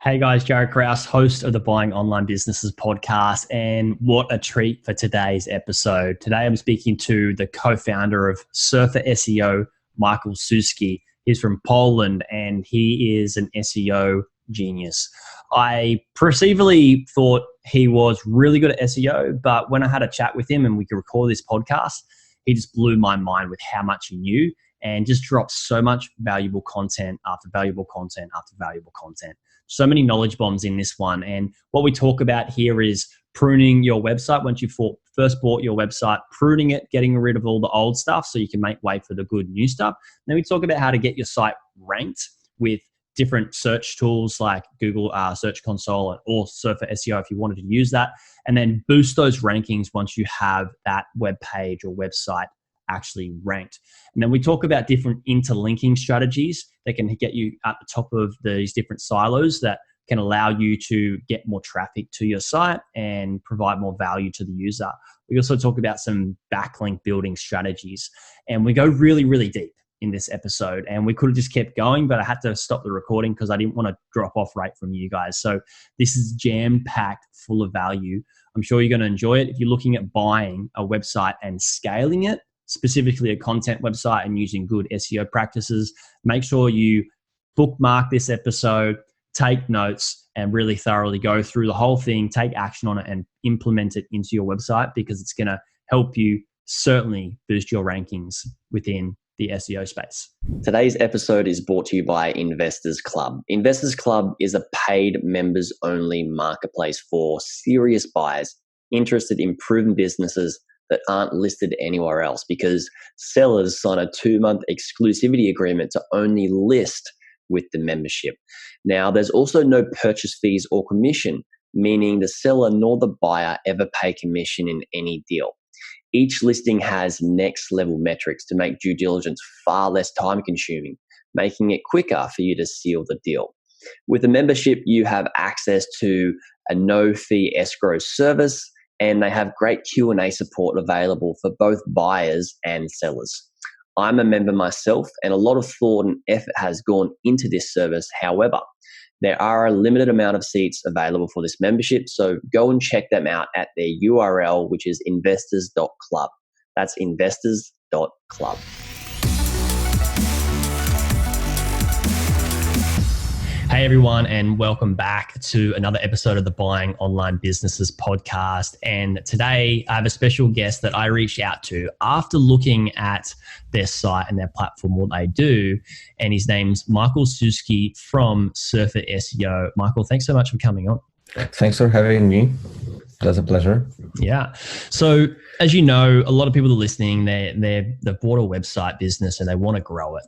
Hey guys, Jaryd Krause, host of the Buying Online Businesses podcast. And what a treat for today's episode. Today I'm speaking to the co-founder of SurferSEO, Michal Suski. He's from Poland and he is an SEO genius. I perceivably thought he was really good at SEO, but when I had a chat with him and we could record this podcast, he just blew my mind with how much he knew and just dropped so much valuable content after valuable content after valuable content. So many knowledge bombs in this one. And what we talk about here is pruning your website. Once you first bought your website, pruning it, getting rid of all the old stuff so you can make way for the good new stuff. Then we talk about how to get your site ranked with different search tools like Google Search Console or SurferSEO if you wanted to use that. And then boost those rankings once you have that web page or website actually ranked. And then we talk about different interlinking strategies that can get you at the top of these different silos that can allow you to get more traffic to your site and provide more value to the user. We also talk about some backlink building strategies, and we go really, really deep in this episode. And we could have just kept going, but I had to stop the recording because I didn't want to drop off rate from you guys. So this is jam-packed, full of value. I'm sure you're going to enjoy it. If you're looking at buying a website and scaling it, specifically a content website and using good SEO practices, make sure you bookmark this episode, take notes, and really thoroughly go through the whole thing, take action on it and implement it into your website because it's going to help you certainly boost your rankings within the SEO space. Today's episode is brought to you by Investors Club. Investors Club is a paid members only marketplace for serious buyers interested in proven businesses that aren't listed anywhere else, because sellers sign a 2-month exclusivity agreement to only list with the membership. Now, there's also no purchase fees or commission, meaning the seller nor the buyer ever pay commission in any deal. Each listing has next level metrics to make due diligence far less time consuming, making it quicker for you to seal the deal. With a membership, you have access to a no fee escrow service, and they have great Q&A support available for both buyers and sellers. I'm a member myself, and a lot of thought and effort has gone into this service. However, there are a limited amount of seats available for this membership, so go and check them out at their URL, which is investors.club. That's investors.club. Hey everyone, and welcome back to another episode of the Buying Online Businesses podcast. And today I have a special guest that I reached out to after looking at their site and their platform, what they do. And his name's Michal Suski from SurferSEO. Michal, thanks so much for coming on. Thanks for having me. That's a pleasure. Yeah. So as you know, a lot of people that are listening, they've bought a website business and they want to grow it.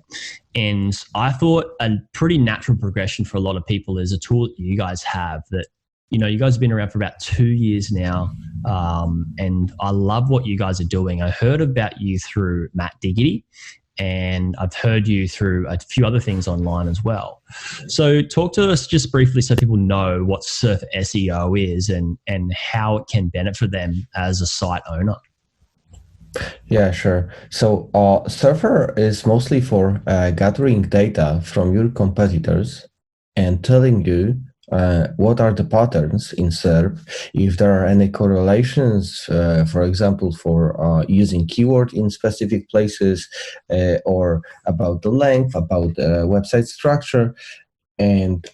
And I thought a pretty natural progression for a lot of people is a tool that you guys have that, you know, you guys have been around for about 2 years now. And I love what you guys are doing. I heard about you through Matt Diggity, and I've heard you through a few other things online as well. So talk to us just briefly so people know what SurferSEO is and how it can benefit them as a site owner. Yeah, sure. So Surfer is mostly for gathering data from your competitors and telling you what are the patterns in SERP, if there are any correlations, for example, for using keyword in specific places, or about the length, about the website structure. And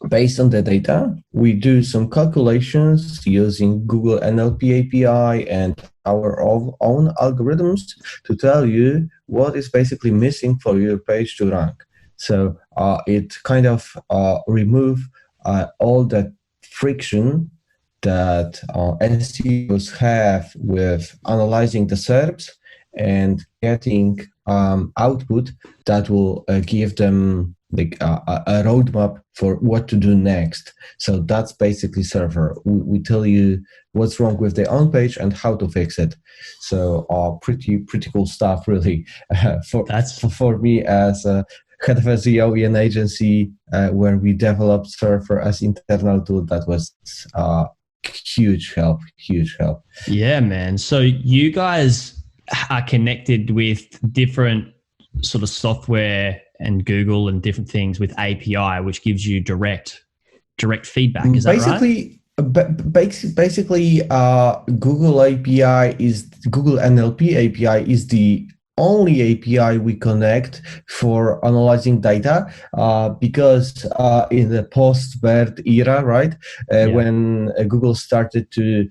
based on the data, we do some calculations using Google NLP API and our own algorithms to tell you what is basically missing for your page to rank. So it kind of remove all that friction that SEOs have with analyzing the SERPs and getting output that will give them like a roadmap for what to do next. So that's basically Surfer. We tell you what's wrong with the on page and how to fix it. So pretty cool stuff, really. For me as a head of SEO in an agency where we developed Surfer as internal tool, that was huge help. Yeah, man. So you guys are connected with different sort of software and Google and different things with API, which gives you direct feedback. Is that right? Basically, Google NLP API is the only API we connect for analyzing data, because in the post-BERT era, right, when Google started to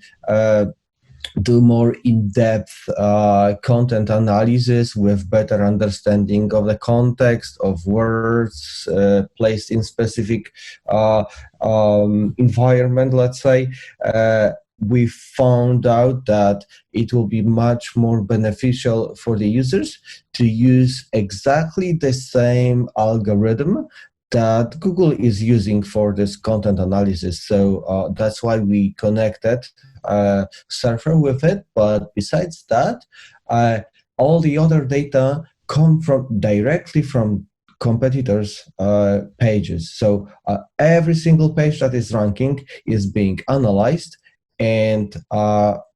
do more in-depth content analysis with better understanding of the context of words placed in specific environment, let's say, we found out that it will be much more beneficial for the users to use exactly the same algorithm that Google is using for this content analysis. So that's why we connected Surfer with it. But besides that, all the other data come directly from competitors' pages. So every single page that is ranking is being analyzed, and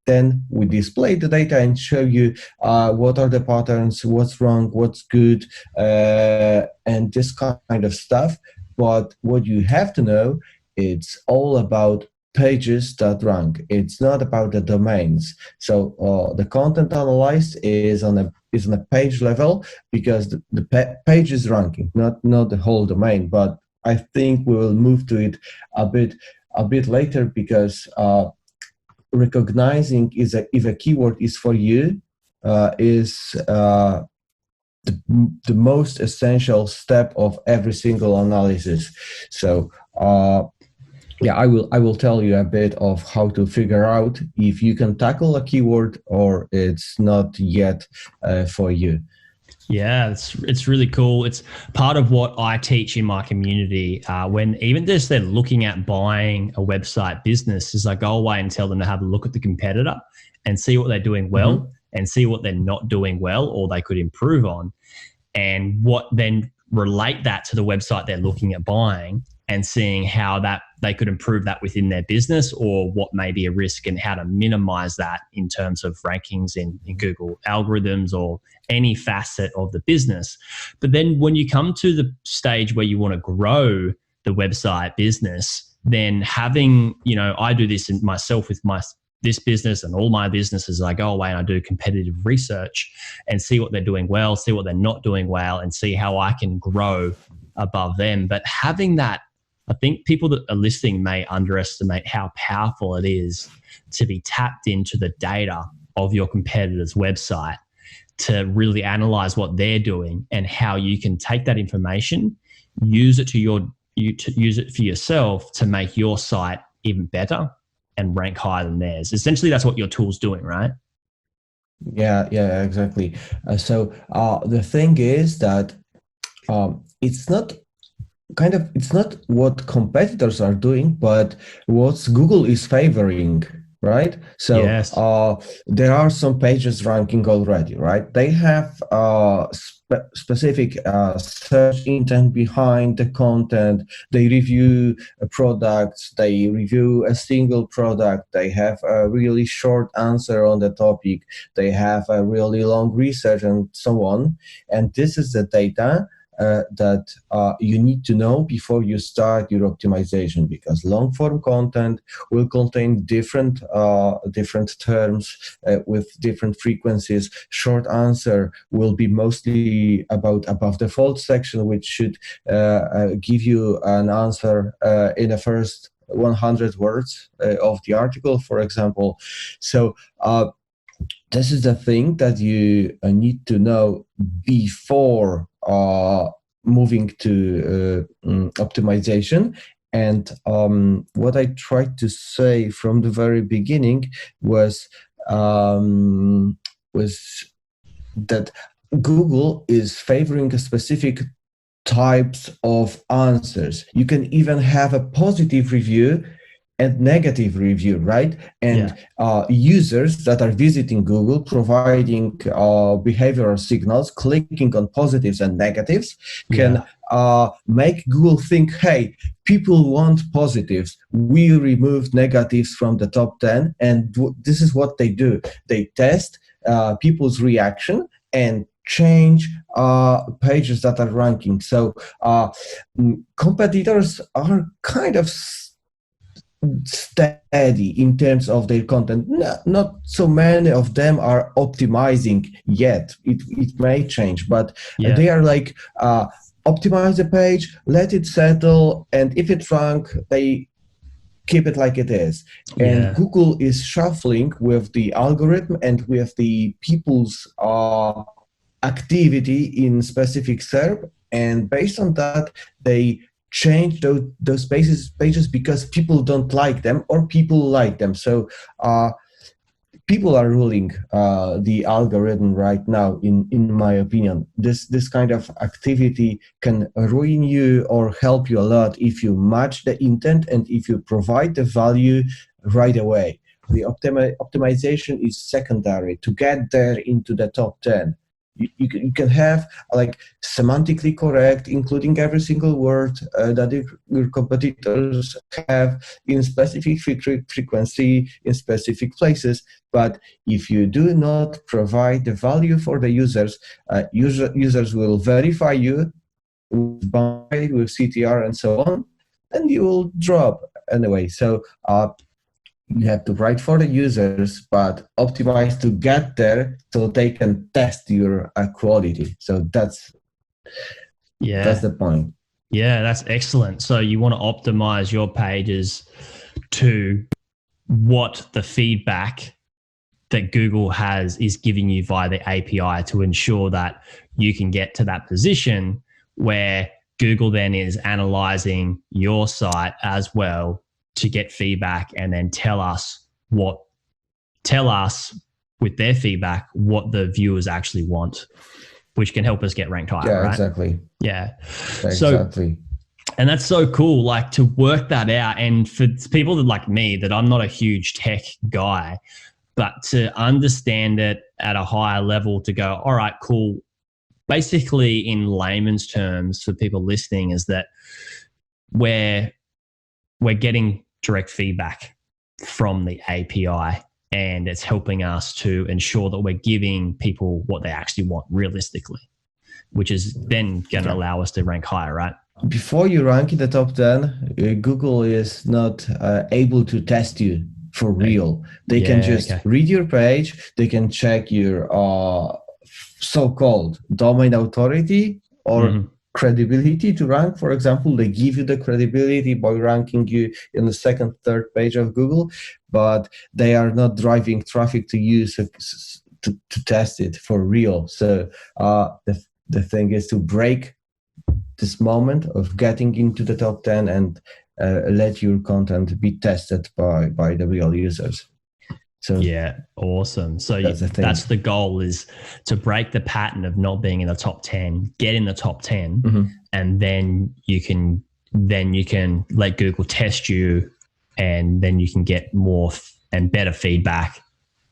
then we display the data and show you what are the patterns, what's wrong, what's good, and this kind of stuff. But what you have to know, it's all about pages that rank. It's not about the domains. So the content analyzed is on a page level, because the page is ranking, not the whole domain. But I think we will move to it a bit later, because recognizing if a keyword is for you is the most essential step of every single analysis. So I will tell you a bit of how to figure out if you can tackle a keyword or it's not yet for you. Yeah, it's really cool. It's part of what I teach in my community. When even just they're looking at buying a website business, is I go away and tell them to have a look at the competitor and see what they're doing well and see what they're not doing well or they could improve on, and what then relate that to the website they're looking at buying and seeing how that they could improve that within their business, or what may be a risk and how to minimize that in terms of rankings in Google algorithms or any facet of the business. But then when you come to the stage where you want to grow the website business, then having, I do this myself with this business and all my businesses. I go away and I do competitive research and see what they're doing well, see what they're not doing well, and see how I can grow above them. But having that, I think people that are listening may underestimate how powerful it is to be tapped into the data of your competitor's website to really analyze what they're doing and how you can take that information, use it use it for yourself to make your site even better and rank higher than theirs. Essentially, that's what your tool's doing, right? Yeah, exactly. So the thing is that it's not what competitors are doing, but what Google is favoring, right? So yes. There are some pages ranking already, right? They have specific search intent behind the content. They review products. They review a single product. They have a really short answer on the topic. They have a really long research and so on. And this is the data that you need to know before you start your optimization, because long form content will contain different terms with different frequencies. Short answer will be mostly about above default section, which should give you an answer in the first 100 words of the article, for example. So this is the thing that you need to know before moving to optimization. And what I tried to say from the very beginning was that Google is favoring a specific types of answers. You can even have a positive review and negative review, right? And users that are visiting Google, providing behavioral signals, clicking on positives and negatives, can make Google think, hey, people want positives. We removed negatives from the top 10. And this is what they do. They test people's reaction and change pages that are ranking. So competitors are kind of steady in terms of their content. Not so many of them are optimizing yet. It may change, but they are like optimize the page, let it settle, and if it rank, they keep it like it is. And Google is shuffling with the algorithm and with the people's activity in specific SERP, and based on that, they change those pages because people don't like them or people like them. So people are ruling the algorithm right now, in my opinion. This kind of activity can ruin you or help you a lot if you match the intent and if you provide the value right away. The optimization is secondary to get there into the top 10. You can have like semantically correct, including every single word that your competitors have in specific frequency in specific places. But if you do not provide the value for the users, users will verify you with bind, with CTR, and so on, and you will drop anyway. So you have to write for the users, but optimize to get there so they can test your quality. So that's the point. Yeah, that's excellent. So you want to optimize your pages to what the feedback that Google is giving you via the API to ensure that you can get to that position where Google then is analyzing your site as well to get feedback and then tell us with their feedback what the viewers actually want, which can help us get ranked higher. Yeah, right? Exactly. Yeah. Exactly. And that's so cool, like to work that out. And for people that like me, that I'm not a huge tech guy, but to understand it at a higher level, to go, all right, cool. Basically, in layman's terms, for people listening, is that we're getting direct feedback from the API, and it's helping us to ensure that we're giving people what they actually want realistically, which is then going to allow us to rank higher, right? Before you rank in the top 10, Google is not able to test you for real. They can just read your page. They can check your so-called domain authority or credibility to rank. For example, they give you the credibility by ranking you in the second, third page of Google, but they are not driving traffic to you to test it for real. So the thing is to break this moment of getting into the top 10 and let your content be tested by the real users. So yeah, awesome. So that's the goal, is to break the pattern of not being in the top 10, get in the top 10, and then you can let Google test you, and then you can get more and better feedback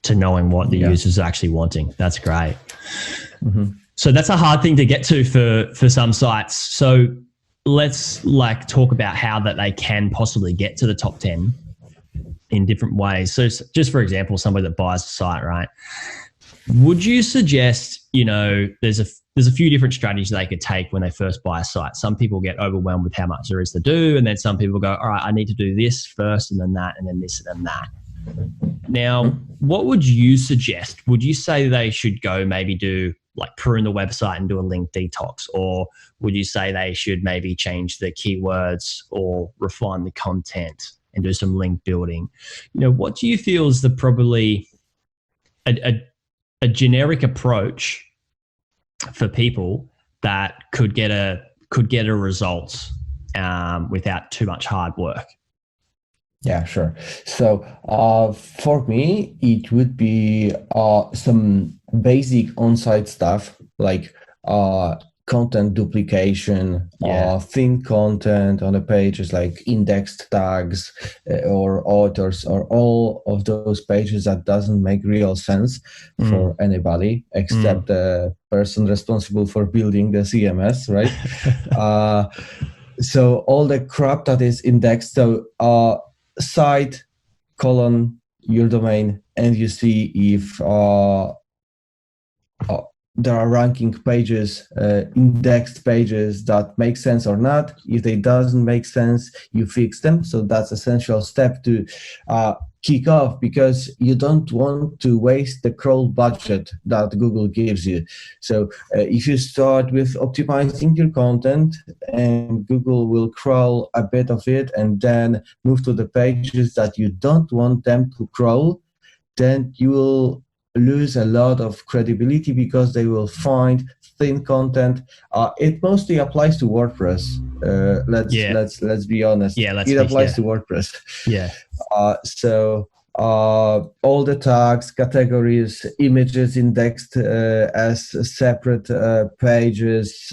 to knowing what the users are actually wanting. That's great. So that's a hard thing to get to for some sites. So let's talk about how that they can possibly get to the top 10 in different ways. So just for example, somebody that buys a site, right? Would you suggest, there's a few different strategies they could take when they first buy a site. Some people get overwhelmed with how much there is to do. And then some people go, all right, I need to do this first and then that, and then this and then that. Now, what would you suggest? Would you say they should go maybe do prune the website and do a link detox? Or would you say they should maybe change the keywords or refine the content and do some link building? What do you feel is probably a generic approach for people that could get a result without too much hard work? Yeah, sure. So for me, it would be some basic on-site stuff like content duplication, thin content on the pages, like indexed tags or authors, or all of those pages that doesn't make real sense for anybody except the person responsible for building the CMS, right? So all the crap that is indexed. So site colon your domain, and you see if there are ranking pages, indexed pages that make sense or not. If they doesn't make sense, you fix them. So that's essential step to kick off, because you don't want to waste the crawl budget that Google gives you. So if you start with optimizing your content, and Google will crawl a bit of it and then move to the pages that you don't want them to crawl, then you will lose a lot of credibility, because they will find thin content. It mostly applies to WordPress. Let's be honest. It applies to WordPress. Yeah. So all the tags, categories, images indexed as separate pages,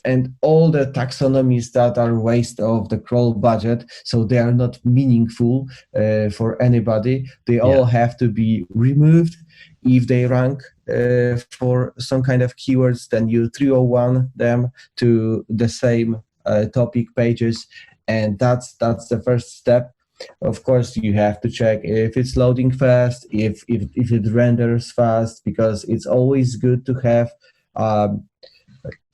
and all the taxonomies that are waste of the crawl budget, so they are not meaningful for anybody. They all have to be removed. If they rank for some kind of keywords, then you 301 them to the same topic pages, and that's the first step. Of course, you have to check if it's loading fast, if it renders fast, because it's always good to have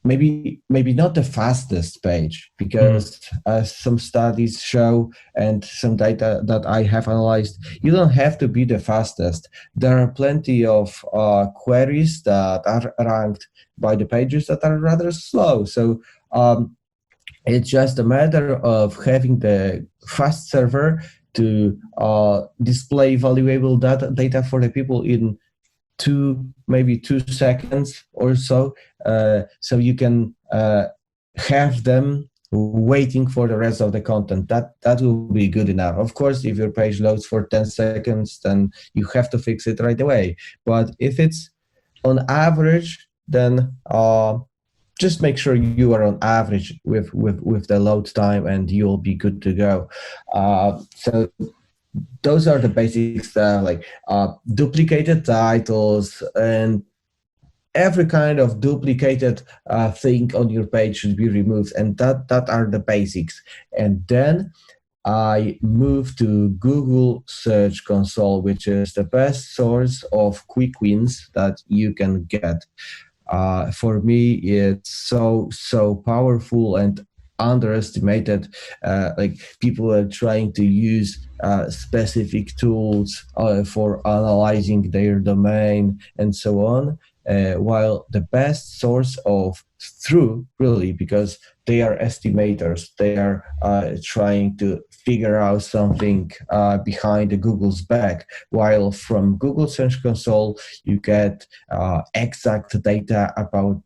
maybe not the fastest page, because as some studies show and some data that I have analyzed, you don't have to be the fastest. There are plenty of queries that are ranked by the pages that are rather slow. So it's just a matter of having the fast server to display valuable data for the people in maybe 2 seconds or so, so you can have them waiting for the rest of the content. That will be good enough. Of course, if your page loads for 10 seconds, then you have to fix it right away. But if it's on average, then just make sure you are on average with the load time, and you'll be good to go. So those are the basics, like duplicated titles, and every kind of duplicated thing on your page should be removed, and that are the basics. And then I move to Google Search Console, which is the best source of quick wins that you can get. For me, it's so powerful and underestimated. Like, people are trying to use specific tools for analyzing their domain and so on, while the best source of truth, really, because they are estimators, they are trying to figure out something behind the Google's back, while from Google Search Console you get exact data about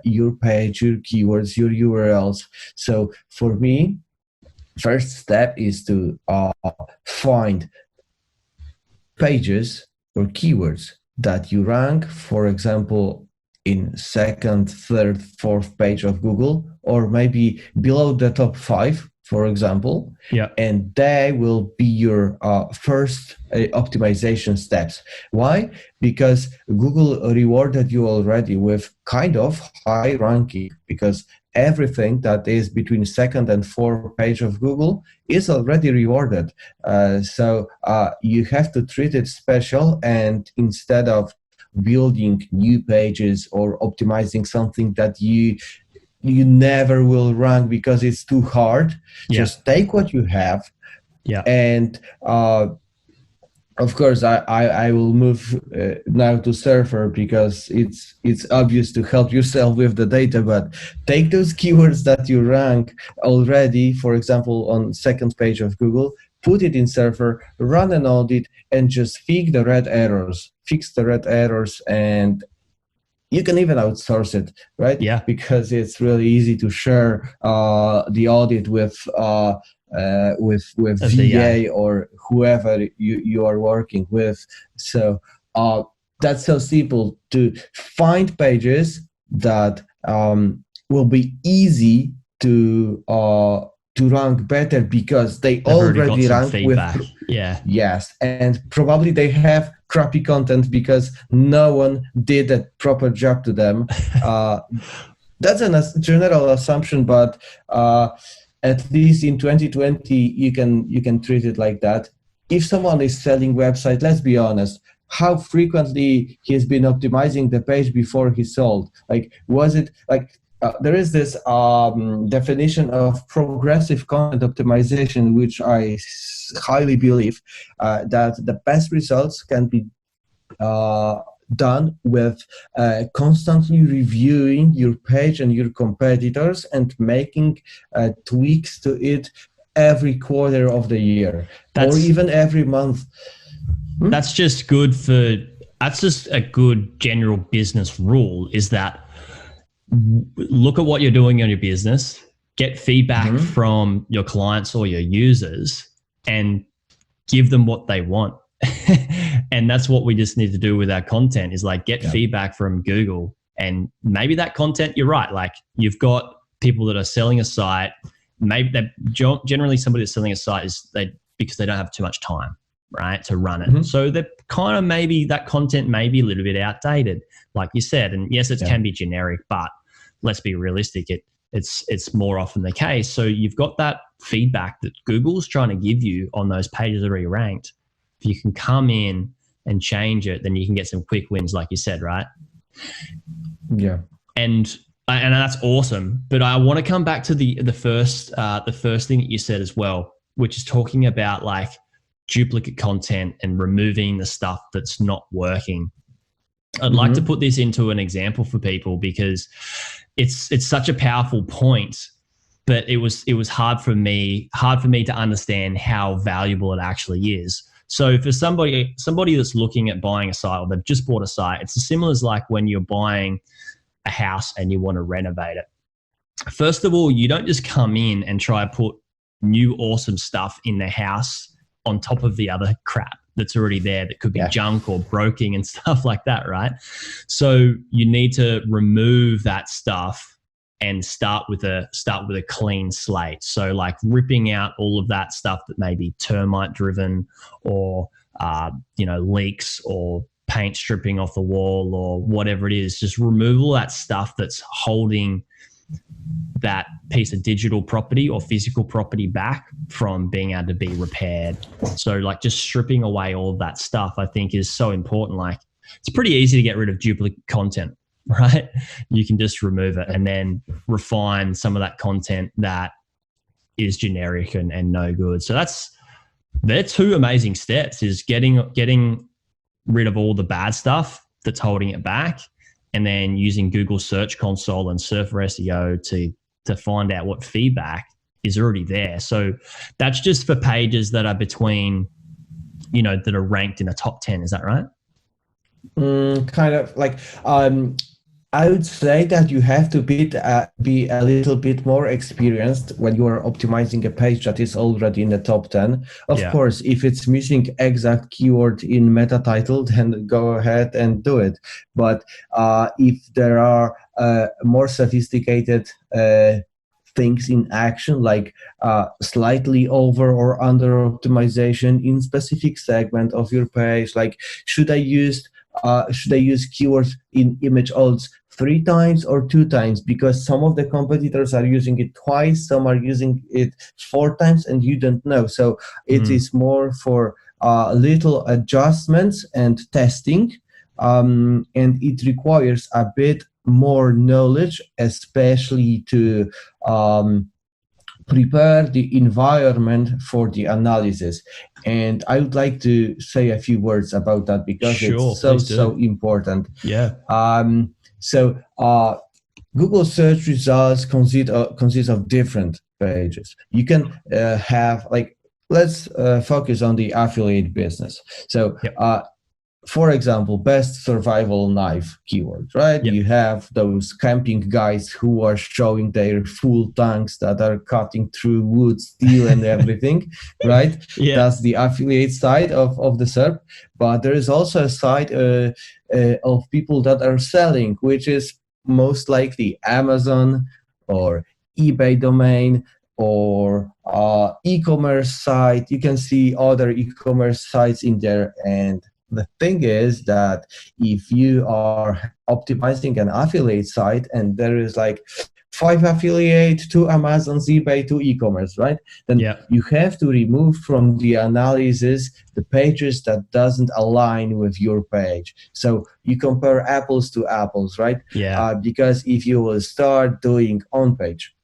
your page, your keywords, your URLs. So for me, first step is to find pages or keywords that you rank, for example, in second, third, fourth page of Google, or maybe below the top 5, for example. Yeah. And they will be your first optimization steps. Why? Because Google rewarded you already with kind of high ranking, because everything that is between second and fourth page of Google is already rewarded. So you have to treat it special, and instead of building new pages or optimizing something that you never will rank because it's too hard, just take what you have. And of course, I will move now to Surfer, because it's obvious to help yourself with the data. But take those keywords that you rank already, for example, on second page of Google, put it in Surfer, run an audit, and just fix the red errors. And you can even outsource it, right? Yeah. Because it's really easy to share the audit with VA or whoever you are working with. So that's so simple to find pages that will be easy to rank better, because they've already rank feedback. with yes, and probably they have crappy content because no one did a proper job to them. That's a general assumption, but at least in 2020 you can treat it like that. If someone is selling website, let's be honest, how frequently he's been optimizing the page before he sold. Like, was it like there is this definition of progressive content optimization, which I highly believe that the best results can be done with constantly reviewing your page and your competitors and making tweaks to it every quarter of the year or even every month. That's just a good general business rule, is that look at what you're doing on your business, get feedback from your clients or your users, and give them what they want. And that's what we just need to do with our content, is like get feedback from Google. And maybe that content, you're right, like you've got people that are selling a site. Maybe that generally somebody that's selling a site is because they don't have too much time, right, to run it. So that kind of maybe that content may be a little bit outdated, like you said. And yes, it can be generic, but let's be realistic. It's more often the case. So you've got that feedback that Google's trying to give you on those pages that are already ranked. If you can come in and change it, then you can get some quick wins, like you said, right? Yeah. And that's awesome. But I want to come back to the first thing that you said as well, which is talking about like duplicate content and removing the stuff that's not working. I'd like to put this into an example for people, because it's such a powerful point, but it was hard for me to understand how valuable it actually is. So for somebody that's looking at buying a site, or they've just bought a site, it's as similar as like when you're buying a house and you want to renovate it. First of all, you don't just come in and try to put new awesome stuff in the house on top of the other crap that's already there that could be junk or broken and stuff like that, right? So you need to remove that stuff and start with a clean slate. So like ripping out all of that stuff that may be termite driven, or leaks, or paint stripping off the wall, or whatever it is. Just remove all that stuff that's holding that piece of digital property or physical property back from being able to be repaired. So like just stripping away all of that stuff, I think, is so important. Like it's pretty easy to get rid of duplicate content, right? You can just remove it and then refine some of that content that is generic and no good. So they're two amazing steps, is getting rid of all the bad stuff that's holding it back, and then using Google Search Console and SurferSEO to find out what feedback is already there. So that's just for pages that are between, that are ranked in the top 10. Is that right? Kind of like, I would say that you have to be a little bit more experienced when you are optimizing a page that is already in the top 10. Of course, if it's missing exact keyword in meta title, then go ahead and do it. But if there are more sophisticated things in action, like slightly over or under optimization in specific segment of your page, like should I use keywords in image odds 3 times or 2 times, because some of the competitors are using it twice, some are using it 4 times, and you don't know. So it is more for little adjustments and testing, and it requires a bit more knowledge, especially to prepare the environment for the analysis. And I would like to say a few words about that, because it's so important. So Google search results consist of different pages. You can have, like, let's focus on the affiliate business. So for example, best survival knife keywords, right? You have those camping guys who are showing their full tanks that are cutting through wood, steel, and everything, right? That's the affiliate side of the SERP. But there is also a side of people that are selling, which is most likely Amazon or eBay domain or e-commerce site. You can see other e-commerce sites in there. And the thing is that if you are optimizing an affiliate site and there is like 5 affiliate, 2 Amazon, eBay, 2 e-commerce, right? Then you have to remove from the analysis the pages that doesn't align with your page. So you compare apples to apples, right? Because if you will start doing on-page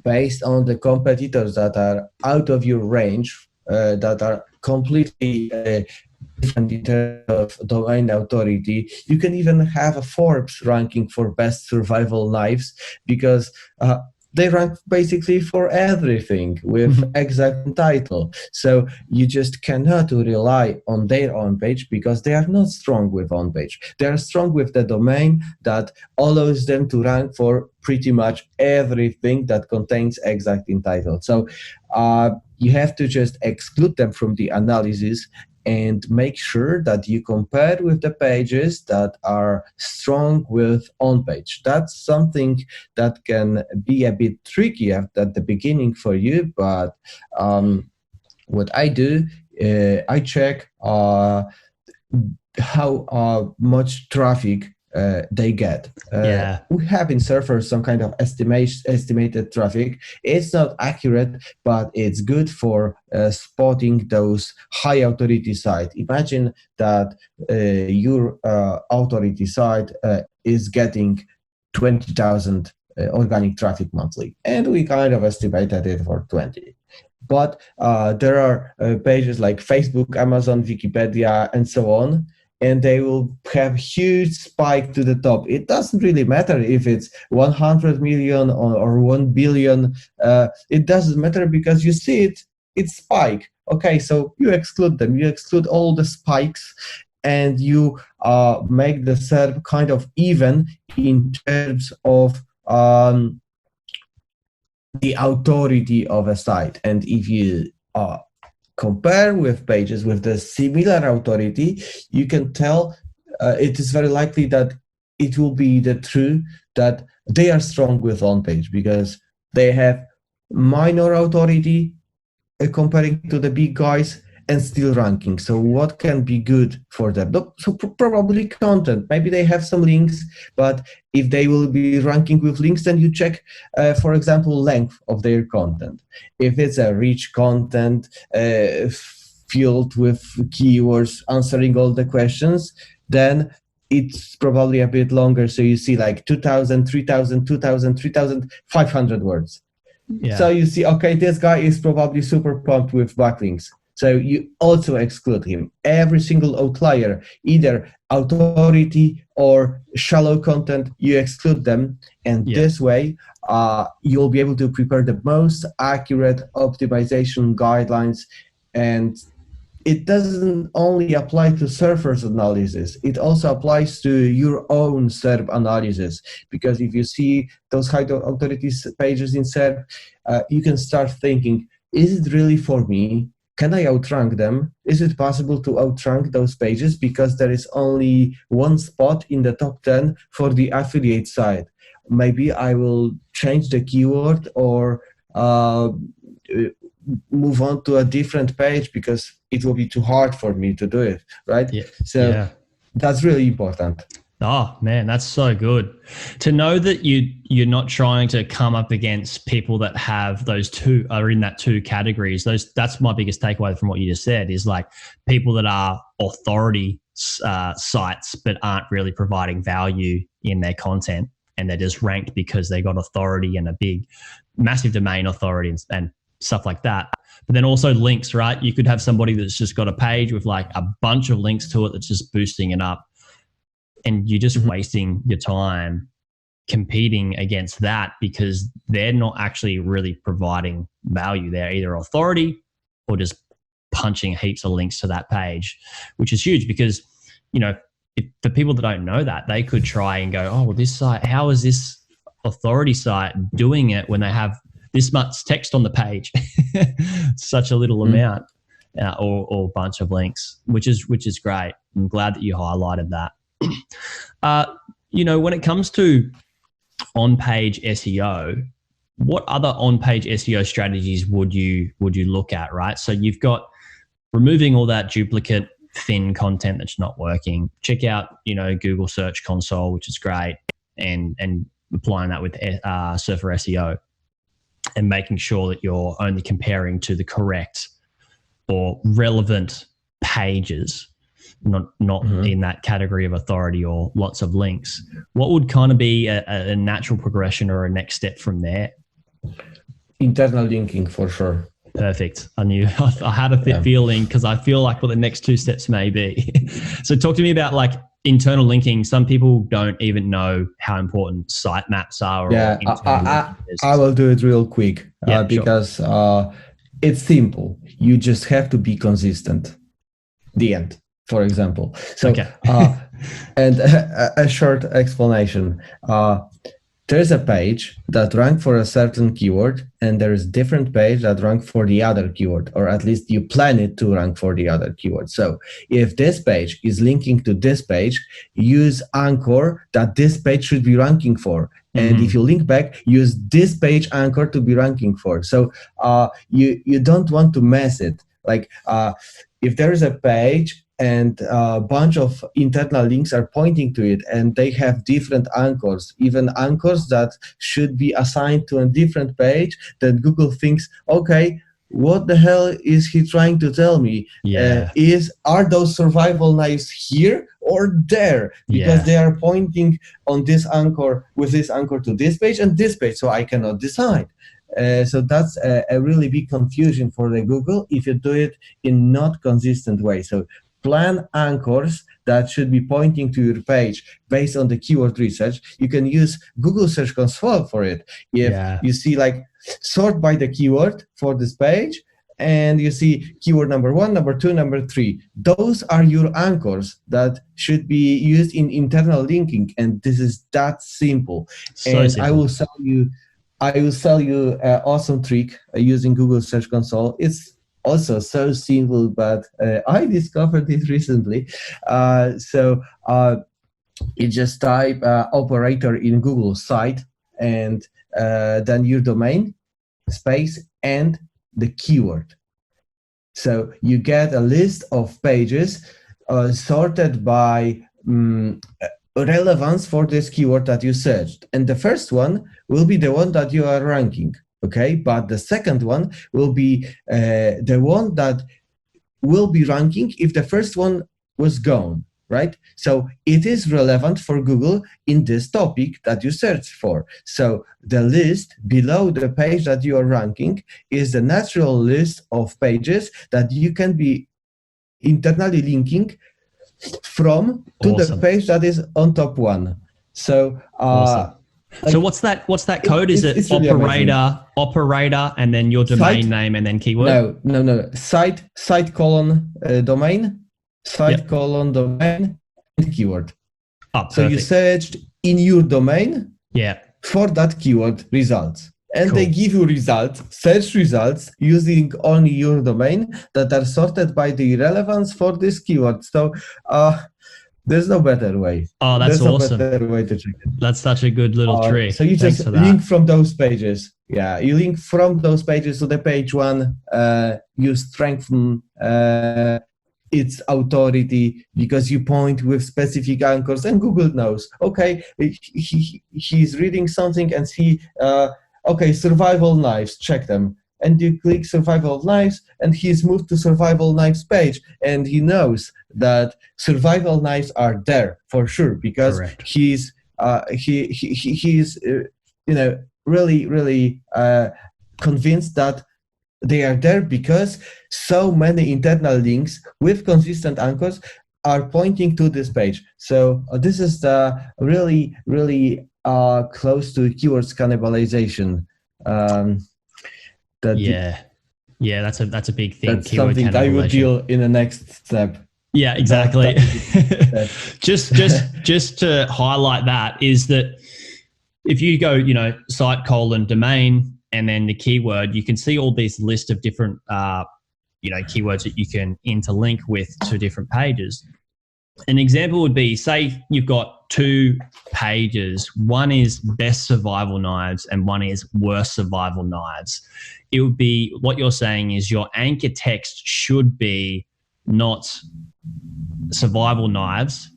based on the competitors that are out of your range, that are completely different in terms of domain authority. You can even have a Forbes ranking for best survival knives because they rank basically for everything with exact title. So you just cannot rely on their own page because they are not strong with on page. They are strong with the domain that allows them to rank for pretty much everything that contains exact in title. So you have to just exclude them from the analysis and make sure that you compare with the pages that are strong with on-page. That's something that can be a bit tricky at the beginning for you, but what I do, I check how much traffic they get. We have in Surfer some kind of estimated traffic. It's not accurate, but it's good for spotting those high authority sites. Imagine that your authority site is getting 20,000 organic traffic monthly, and we kind of estimated it for 20. But there are pages like Facebook, Amazon, Wikipedia, and so on, and they will have huge spike to the top. It doesn't really matter if it's 100 million or 1 billion. It doesn't matter because you see it's spike. Okay, so you exclude them. You exclude all the spikes, and you make the SERP kind of even in terms of the authority of a site. And if you compare with pages with the similar authority, you can tell it is very likely that it will be the truth that they are strong with on page because they have minor authority comparing to the big guys and still ranking. So what can be good for them? So probably content. Maybe they have some links, but if they will be ranking with links, then you check, for example, length of their content. If it's a rich content filled with keywords answering all the questions, then it's probably a bit longer. So you see like 2,000, 3,000, 2,000, 3,500 words. So you see, okay, this guy is probably super pumped with backlinks. So you also exclude him. Every single outlier, either authority or shallow content, you exclude them. And this way, you'll be able to prepare the most accurate optimization guidelines. And it doesn't only apply to Surfer's analysis, it also applies to your own SERP analysis. Because if you see those high authority pages in SERP, you can start thinking, is it really for me? Can I outrank them? Is it possible to outrank those pages because there is only one spot in the top 10 for the affiliate side? Maybe I will change the keyword or move on to a different page because it will be too hard for me to do it, right? That's really important. Oh man, that's so good to know that you're not trying to come up against people that have those two are in that two categories. That's my biggest takeaway from what you just said is like people that are authority sites but aren't really providing value in their content, and they're just ranked because they got authority and a big, massive domain authority and stuff like that. But then also links, right? You could have somebody that's just got a page with like a bunch of links to it that's just boosting it up. And you're just wasting your time competing against that because they're not actually really providing value. They're either authority or just punching heaps of links to that page, which is huge because, you know, if the people that don't know that, they could try and go, oh, well, this site, how is this authority site doing it when they have this much text on the page, such a little amount or bunch of links, which is great. I'm glad that you highlighted that. You know, when it comes to on-page SEO, what other on-page SEO strategies would you look at, right? So you've got removing all that duplicate thin content that's not working. Check out, you know, Google Search Console, which is great, and applying that with Surfer SEO and making sure that you're only comparing to the correct or relevant pages, not in that category of authority or lots of links. What would kind of be a natural progression or a next step from there? Internal linking for sure. Perfect. I knew I had a feeling, because I feel like what the next two steps may be. So talk to me about like internal linking. Some people don't even know how important sitemaps are. I will do it real quick because it's simple. You just have to be consistent. The end, for example. So, and a short explanation. There's a page that rank for a certain keyword, and there is different page that rank for the other keyword, or at least you plan it to rank for the other keyword. So if this page is linking to this page, use anchor that this page should be ranking for. And if you link back, use this page anchor to be ranking for. So you don't want to mess it. Like if there is a page and a bunch of internal links are pointing to it, and they have different anchors, even anchors that should be assigned to a different page, then Google thinks, okay, what the hell is he trying to tell me? Are those survival knives here or there? Because they are pointing on this anchor with this anchor to this page and this page, so I cannot decide. So that's a really big confusion for the Google if you do it in not consistent way. So plan anchors that should be pointing to your page based on the keyword research. You can use Google Search Console for it. If you see like sort by the keyword for this page, and you see keyword number 1, number 2, number 3. Those are your anchors that should be used in internal linking, and this is that simple. Simple. I will sell you an awesome trick using Google Search Console. It's also so simple, but I discovered it recently. So you just type operator in Google site, and then your domain, space, and the keyword. So you get a list of pages sorted by relevance for this keyword that you searched. And the first one will be the one that you are ranking. Okay, but the second one will be the one that will be ranking if the first one was gone, right? So it is relevant for Google in this topic that you searched for. So the list below the page that you are ranking is the natural list of pages that you can be internally linking from to the page that is on top one. So so what's that code? Is it operator, and then your domain name and then keyword? No. Site colon domain, colon domain, and keyword. So you searched in your domain for that keyword results. And they give you results, search results, using only your domain that are sorted by the relevance for this keyword. So there's no better way. Oh, that's awesome. There's no better way to check it. That's such a good little trick. So you just link from those pages. Yeah, you link from those pages to the page one. You strengthen its authority because you point with specific anchors, and Google knows. Okay, he's reading something and see. Okay, survival knives, check them. And you click survival knives, and he's moved to survival knives page, and he knows that survival knives are there for sure because he's really convinced that they are there because so many internal links with consistent anchors are pointing to this page. So this is the really close to keywords cannibalization. That's a big thing. That's something I will deal in the next step. Yeah, exactly. just to highlight that is that if you go, site colon domain and then the keyword, you can see all these list of different keywords that you can interlink with to different pages. An example would be, say you've got 2 pages. One is best survival knives and one is worst survival knives. It would be, what you're saying is your anchor text should be not survival knives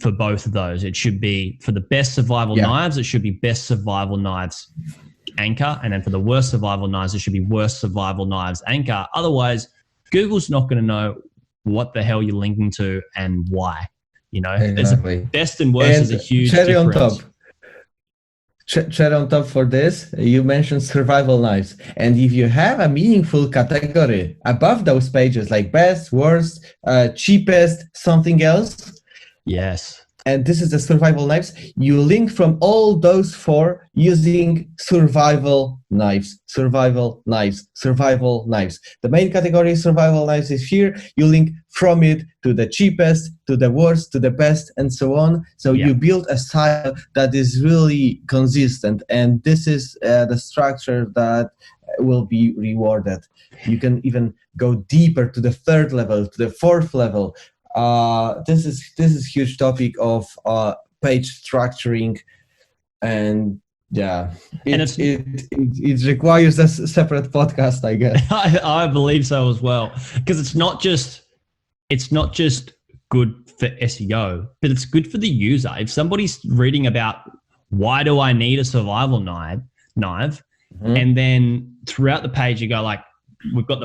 for both of those. It should be for the best survival knives, it should be best survival knives anchor. And then for the worst survival knives, it should be worst survival knives anchor. Otherwise, Google's not going to know what the hell you're linking to and why. You know, exactly. Best and worst is a huge cherry difference. On top. Cherry on top for this, you mentioned survival knives. And if you have a meaningful category above those pages, like best, worst, cheapest, something else. Yes. And this is the survival knives. You link from all those four using survival knives, survival knives, survival knives. The main category survival knives is here. You link from it to the cheapest, to the worst, to the best, and so on. So you build a style that is really consistent. And this is the structure that will be rewarded. You can even go deeper to the third level, to the fourth level. This is huge topic of page structuring, and it requires a separate podcast, I guess. I believe so as well, because it's not just good for SEO, but it's good for the user. If somebody's reading about why do I need a survival knife, and then throughout the page you go like, I've got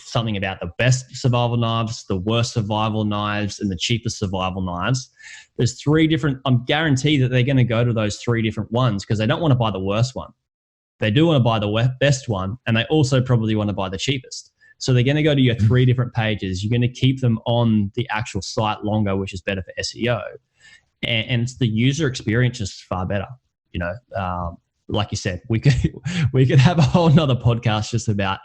something about the best survival knives, the worst survival knives, and the cheapest survival knives. There's three different. I'm guaranteed that they're going to go to those three different ones because they don't want to buy the worst one. They do want to buy the best one, and they also probably want to buy the cheapest. So they're going to go to your three different pages. You're going to keep them on the actual site longer, which is better for SEO, and it's the user experience is far better. You know. Like you said, we could have a whole nother podcast just about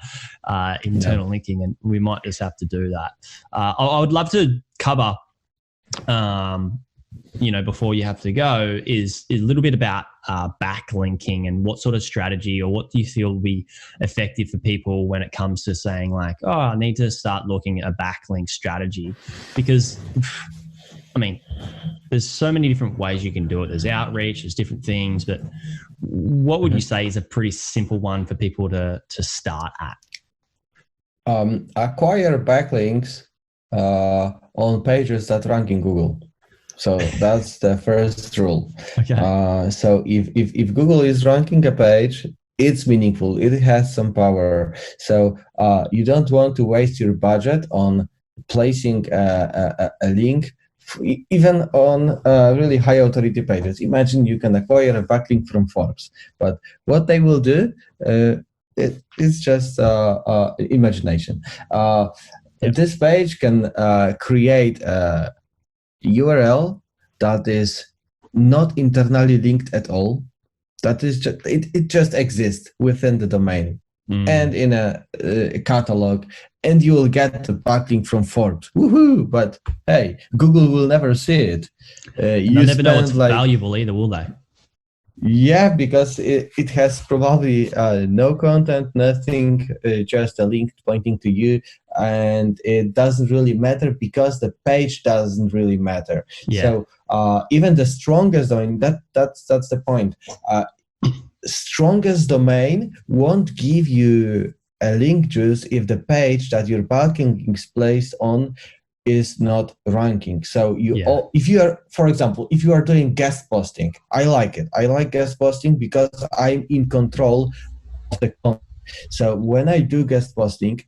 internal linking, and we might just have to do that. I would love to cover, before you have to go, is a little bit about backlinking and what sort of strategy or what do you feel will be effective for people when it comes to saying like, oh, I need to start looking at a backlink strategy, because I mean, there's so many different ways you can do it. There's outreach, there's different things, but what would you say is a pretty simple one for people to start at? Acquire backlinks on pages that rank in Google. So that's the first rule. Okay. So if Google is ranking a page, it's meaningful. It has some power. So you don't want to waste your budget on placing a link even on really high authority pages. Imagine you can acquire a backlink from Forbes, but what they will do, it's just imagination. This page can create a URL that is not internally linked at all. That is just, it just exists within the domain and in a catalog, and you will get a backlink from Forbes. Woohoo! But hey, Google will never see it. They'll never know it's valuable either, will they? Yeah, because it has probably no content, nothing, just a link pointing to you, and it doesn't really matter because the page doesn't really matter. Yeah. So even the strongest domain, that's the point. Strongest domain won't give you a link juice if the page that your backlink is placed on is not ranking. So if you are, for example, if you are doing guest posting, I like it. I like guest posting because I'm in control of the content. So when I do guest posting,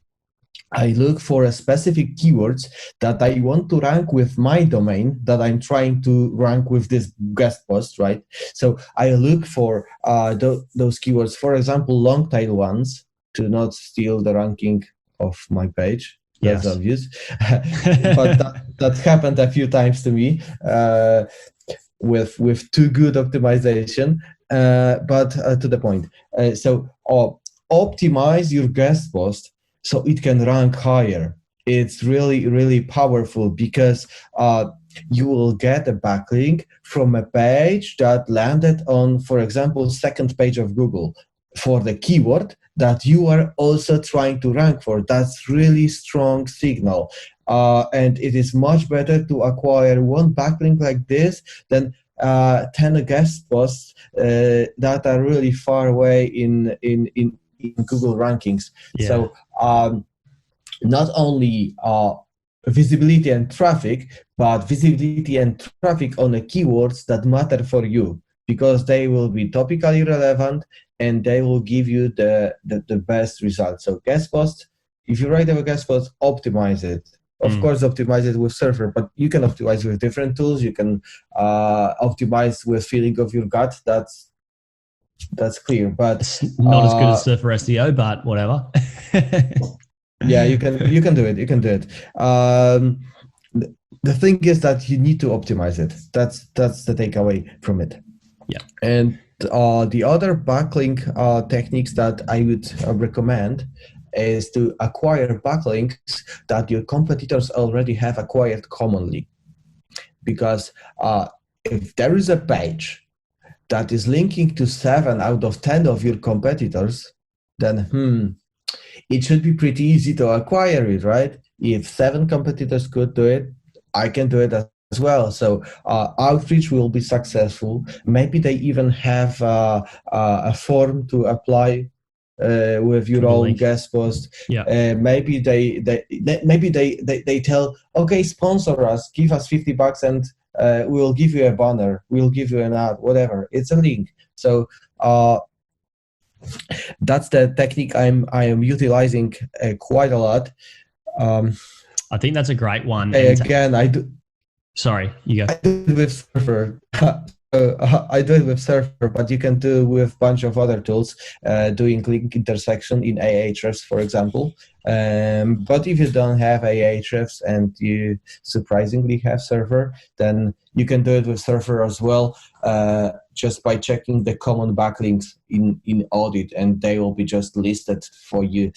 I look for a specific keywords that I want to rank with my domain that I'm trying to rank with this guest post, right? So I look for those keywords, for example, long tail ones, to not steal the ranking of my page. That's obvious. But that happened a few times to me with too good optimization. But to the point. So optimize your guest post so it can rank higher. It's really, really powerful because you will get a backlink from a page that landed on, for example, second page of Google for the keyword that you are also trying to rank for. That's really strong signal. And it is much better to acquire one backlink like this than 10 guest posts that are really far away in Google rankings. Yeah. So not only visibility and traffic, but visibility and traffic on the keywords that matter for you, because they will be topically relevant and they will give you the best results. So guest post, if you write a guest post, optimize it. Of course, optimize it with Surfer, but you can optimize with different tools. You can optimize with feeling of your gut. That's clear, but it's not as good as Surfer SEO, but whatever. Yeah, you can do it. You can do it. The thing is that you need to optimize it. That's the takeaway from it. Yeah. And the other backlink techniques that I would recommend is to acquire backlinks that your competitors already have acquired commonly. Because if there is a page that is linking to 7 out of 10 of your competitors, then it should be pretty easy to acquire it, right? If 7 competitors could do it, I can do it as well. So outreach will be successful. Maybe they even have a form to apply with your own guest post. Yeah. Maybe they tell, okay, sponsor us, give us $50 and we'll give you a banner, we'll give you an ad, whatever. It's a link. So that's the technique I am utilizing quite a lot. I think that's a great one. Again, I do. Sorry, you go. I do it with Surfer. I do it with Surfer, but you can do with a bunch of other tools, doing link intersection in Ahrefs, for example. But if you don't have Ahrefs and you surprisingly have Surfer, then you can do it with Surfer as well, just by checking the common backlinks in audit, and they will be just listed for you,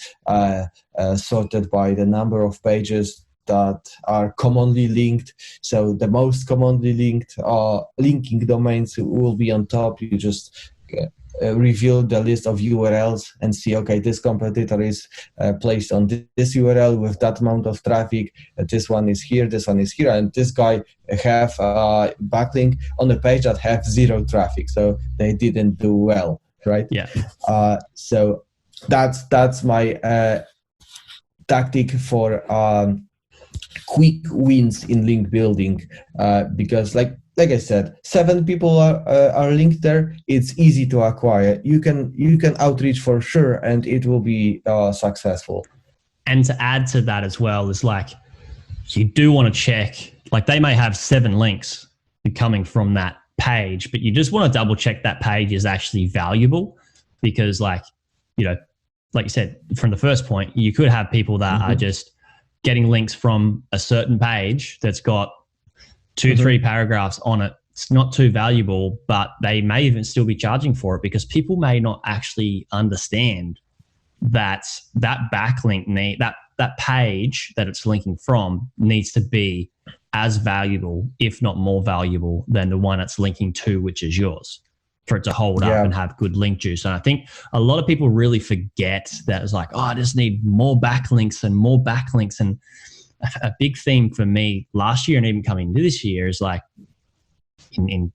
sorted by the number of pages that are commonly linked. So the most commonly linked linking domains will be on top. You just review the list of URLs and see, okay, this competitor is placed on this URL with that amount of traffic. This one is here, this one is here, and this guy have a backlink on a page that have 0 traffic. So they didn't do well, right? Yeah. So that's my tactic for quick wins in link building, because like I said, 7 people are linked there. It's easy to acquire. You can outreach for sure, and it will be successful. And to add to that as well is, like, you do want to check, like, they may have 7 links coming from that page, but you just want to double check that page is actually valuable, because, like, you know, like you said, from the first point, you could have people that are just getting links from a certain page that's got 2-3 paragraphs on it. It's not too valuable, but they may even still be charging for it, because people may not actually understand that backlink that page that it's linking from needs to be as valuable, if not more valuable, than the one it's linking to, which is yours, for it to hold up and have good link juice. And I think a lot of people really forget that. It's like, oh, I just need more backlinks and more backlinks. And a big theme for me last year and even coming into this year is, like, in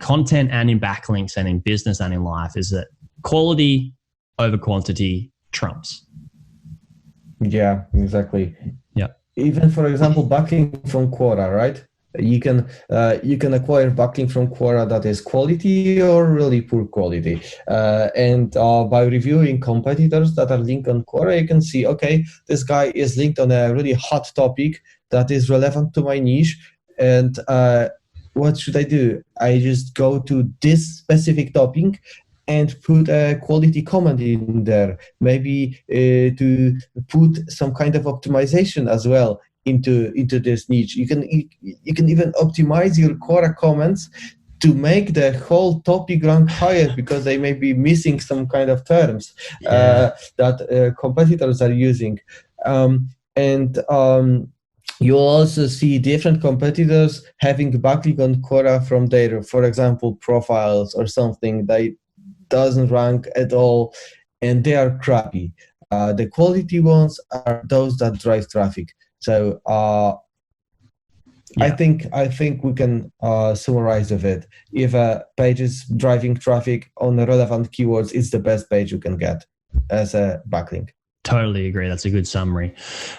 content and in backlinks and in business and in life, is that quality over quantity trumps. Yeah, exactly. Yeah. Even, for example, backlink from Quora, right? You can acquire backlink from Quora that is quality or really poor quality, and by reviewing competitors that are linked on Quora, you can see, okay, this guy is linked on a really hot topic that is relevant to my niche, and what should I do? I just go to this specific topic and put a quality comment in there, maybe to put some kind of optimization as well into this niche. You can even optimize your Quora comments to make the whole topic rank higher, because they may be missing some kind of terms that competitors are using. You'll also see different competitors having backlink on Quora from their, for example, profiles or something that doesn't rank at all, and they are crappy. The quality ones are those that drive traffic. So I think we can summarize of it. If a page is driving traffic on relevant keywords, it's the best page you can get as a backlink. Totally agree. That's a good summary.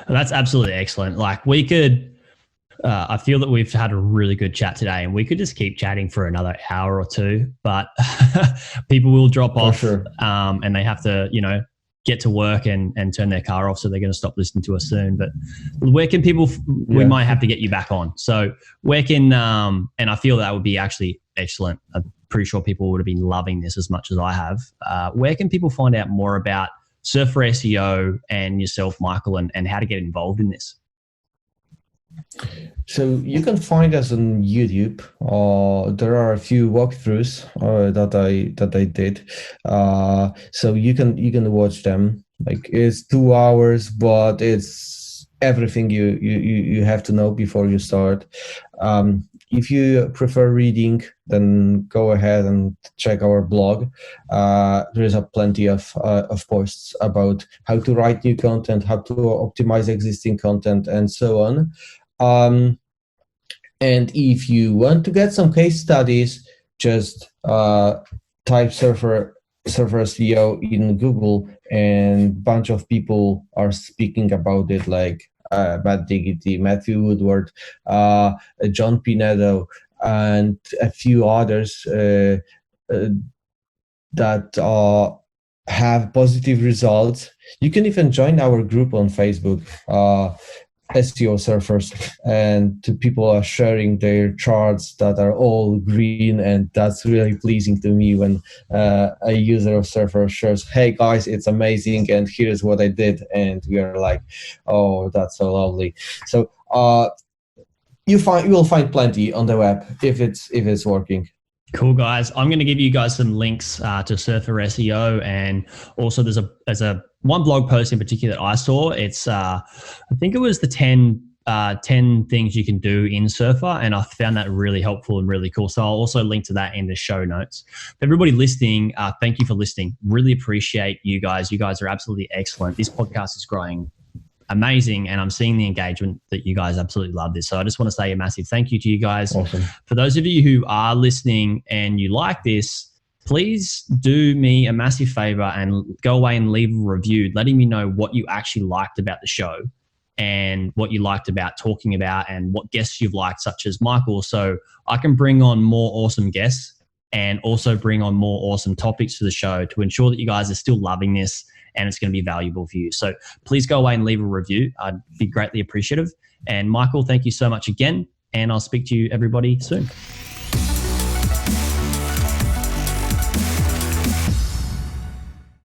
That's absolutely excellent. Like we could, I feel that we've had a really good chat today, and we could just keep chatting for another hour or two, but people will drop off, sure. And they have to, get to work and turn their car off, so they're going to stop listening to us soon. But where can people? We might have to get you back on. So where can? And I feel that would be actually excellent. I'm pretty sure people would have been loving this as much as I have. Where can people find out more about Surfer SEO and yourself, Michael, and how to get involved in this? So you can find us on YouTube. There are a few walkthroughs that I did. So you can watch them. Like it's 2 hours, but it's everything you have to know before you start. If you prefer reading, then go ahead and check our blog. There is plenty of posts about how to write new content, how to optimize existing content, and so on. And if you want to get some case studies, just type SurferSEO in Google, and bunch of people are speaking about it, like Matt Diggity, Matthew Woodward, John Pinedo, and a few others that have positive results. You can even join our group on Facebook, SEO surfers, and people are sharing their charts that are all green, and that's really pleasing to me when a user of Surfer shares, hey guys, it's amazing and here's what I did, and we are like, oh, that's so lovely. So you will find plenty on the web if it's working. Cool, guys. I'm going to give you guys some links to Surfer SEO, and also there's a one blog post in particular that I saw. It's I think it was the 10 things you can do in Surfer, and I found that really helpful and really cool. So I'll also link to that in the show notes. Everybody listening, thank you for listening. Really appreciate you guys. You guys are absolutely excellent. This podcast is growing amazing, and I'm seeing the engagement that you guys absolutely love this. So I just want to say a massive thank you to you guys. Awesome. For those of you who are listening and you like this, please do me a massive favor and go away and leave a review letting me know what you actually liked about the show and what you liked about talking about and what guests you've liked, such as Michael, so I can bring on more awesome guests and also bring on more awesome topics to the show to ensure that you guys are still loving this and it's going to be valuable for you. So please go away and leave a review. I'd be greatly appreciative. And Michael, thank you so much again. And I'll speak to you everybody soon.